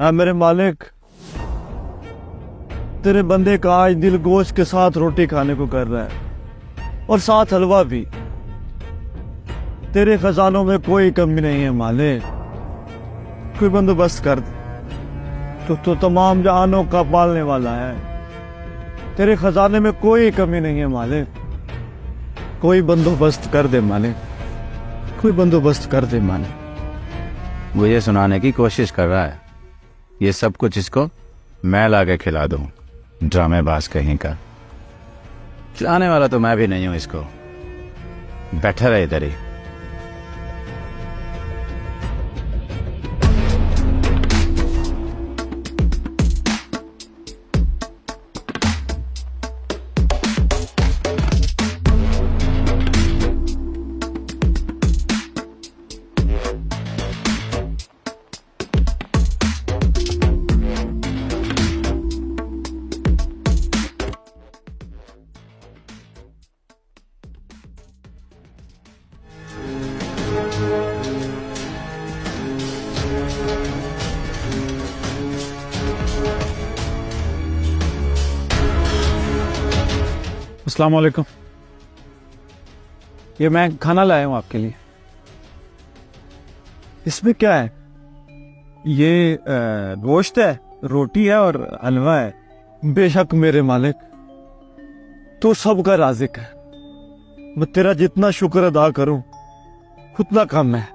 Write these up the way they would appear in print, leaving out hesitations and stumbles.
मेरे मालिक, तेरे बंदे का आज दिल गोश्त के साथ रोटी खाने को कर रहा है और साथ हलवा भी। तेरे खजानों में कोई कमी नहीं है मालिक, कोई बंदोबस्त कर दे। तो तमाम जहानों का पालने वाला है, तेरे खजाने में कोई कमी नहीं है मालिक, कोई बंदोबस्त कर दे मालिक, कोई बंदोबस्त कर दे मालिक। मुझे सुनाने की कोशिश कर रहा है, ये सब कुछ इसको मैं ला के खिला दूं। ड्रामेबाज कहीं का, खिलाने वाला तो मैं भी नहीं हूं इसको। बैठा रहे इधर ही। अस्सलाम वालेकुम। ये मैं खाना लाया हूँ आपके लिए। इसमें क्या है? ये गोश्त है, रोटी है और हलवा है। बेशक मेरे मालिक, तू सबका राज़िक है। मैं तेरा जितना शुक्र अदा करूं उतना कम है।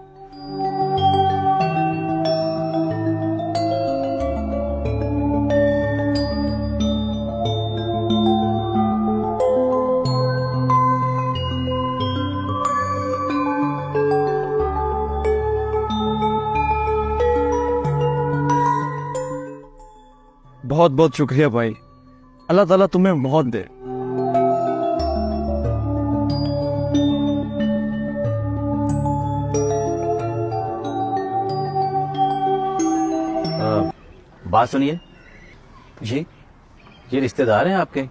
बहुत बहुत शुक्रिया भाई, अल्लाह ताला तुम्हें बहुत दे। बात सुनिए जी? ये रिश्तेदार हैं आपके?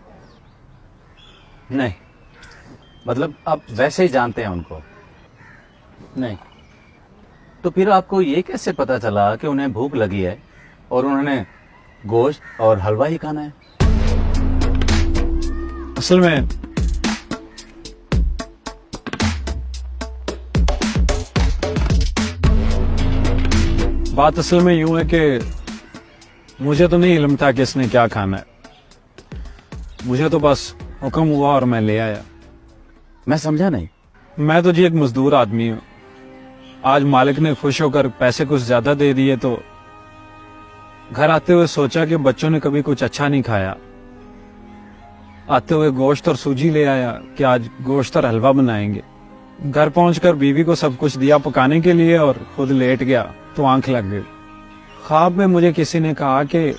नहीं। मतलब आप वैसे ही जानते हैं उनको? नहीं। तो फिर आपको ये कैसे पता चला कि उन्हें भूख लगी है और उन्होंने गोश्त और हलवा ही खाना है? असल में बात असल में यूं है कि मुझे तो नहीं इल्म था कि इसने क्या खाना है। मुझे तो बस हुक्म हुआ और मैं ले आया। मैं समझा नहीं। मैं तो जी एक मजदूर आदमी हूँ। आज मालिक ने खुश होकर पैसे कुछ ज्यादा दे दिए तो घर आते हुए सोचा कि बच्चों ने कभी कुछ अच्छा नहीं खाया। आते हुए गोश्त और सूजी ले आया कि आज गोश्त और हलवा बनाएंगे। घर पहुंचकर बीवी को सब कुछ दिया पकाने के लिए और खुद लेट गया तो आंख लग गई। ख्वाब में मुझे किसी ने कहा कि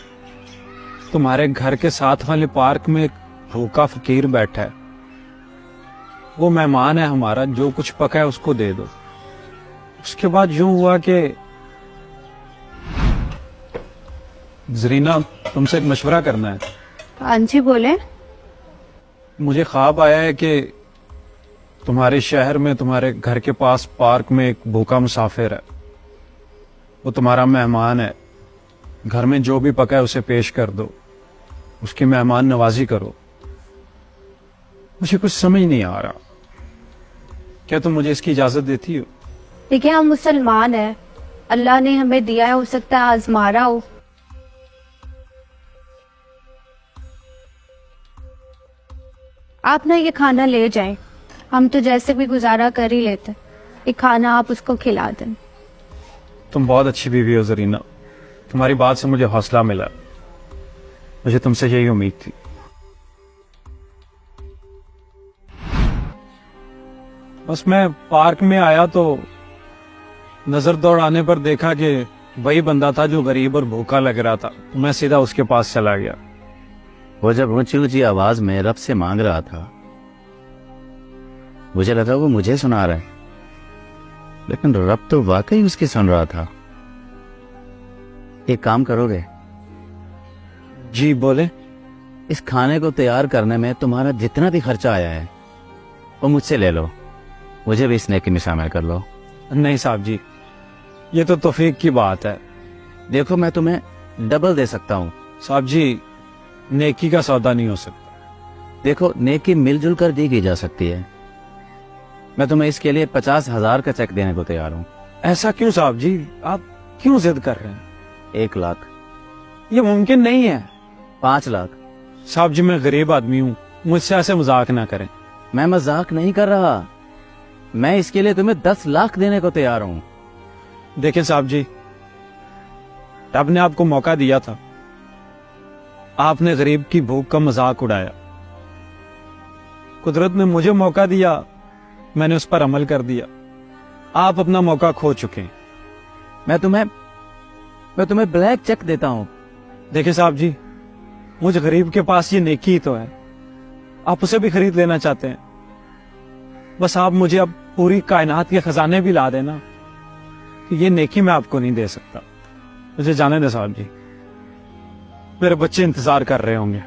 तुम्हारे घर के साथ वाले पार्क में एक भूखा फकीर बैठा है, वो मेहमान है हमारा, जो कुछ पका है उसको दे दो। उसके बाद यूं हुआ कि जरीना, तुमसे एक मशवरा करना है। हाँ जी बोले। मुझे ख्वाब आया है कि तुम्हारे शहर में तुम्हारे घर के पास पार्क में एक भूखा मुसाफिर है। वो तुम्हारा मेहमान है। घर में जो भी पका है उसे पेश कर दो, उसकी मेहमान नवाजी करो। मुझे कुछ समझ नहीं आ रहा, क्या तुम मुझे इसकी इजाजत देती हो? देखिए, हम मुसलमान हैं, अल्लाह ने हमें दिया है, हो सकता है आजमा रहा हो। आप ना ये खाना ले जाएं, हम तो जैसे भी गुजारा कर ही लेते। ये खाना आप उसको खिला दें। तुम बहुत अच्छी बीवी हो जरीना, तुम्हारी बात से मुझे हौसला मिला। मुझे तुमसे यही उम्मीद थी। बस मैं पार्क में आया तो नजर दौड़ाने पर देखा कि वही बंदा था जो गरीब और भूखा लग रहा था। मैं सीधा उसके पास चला गया। वो जब ऊंची ऊंची आवाज में रब से मांग रहा था, मुझे लगा वो मुझे सुना रहा है, लेकिन रब तो वाकई उसकी सुन रहा था। एक काम करोगे? जी बोले। इस खाने को तैयार करने में तुम्हारा जितना भी खर्चा आया है वो मुझसे ले लो, मुझे भी इस नेकी में शामिल कर लो। नहीं साहब जी, ये तो तौफीक की बात है। देखो, मैं तुम्हें डबल दे सकता हूँ। साहब जी, नेकी का सौदा नहीं हो सकता। देखो, नेकी मिलजुल कर दी की जा सकती है। मैं तुम्हें इसके लिए 50,000 का चेक देने को तैयार हूँ। ऐसा क्यों साहब जी? आप क्यों जिद कर रहे हैं? 1 लाख, ये मुमकिन नहीं है। 5 लाख। साहब जी, मैं गरीब आदमी हूँ, मुझसे ऐसे मजाक ना करें। मैं मजाक नहीं कर रहा, मैं इसके लिए तुम्हें 10 लाख देने को तैयार हूँ। देखिए साहब जी, रब ने आपको मौका दिया था, आपने गरीब की भूख का मजाक उड़ाया। कुदरत ने मुझे मौका दिया, मैंने उस पर अमल कर दिया। आप अपना मौका खो चुके हैं। मैं तुम्हें ब्लैक चेक देता हूँ। देखिए साहब जी, मुझ गरीब के पास ये नेकी ही तो है, आप उसे भी खरीद लेना चाहते हैं। बस आप मुझे अब पूरी कायनात के खजाने भी ला देना, कि ये नेकी मैं आपको नहीं दे सकता। मुझे जाने दे साहब जी, मेरे बच्चे इंतजार कर रहे होंगे।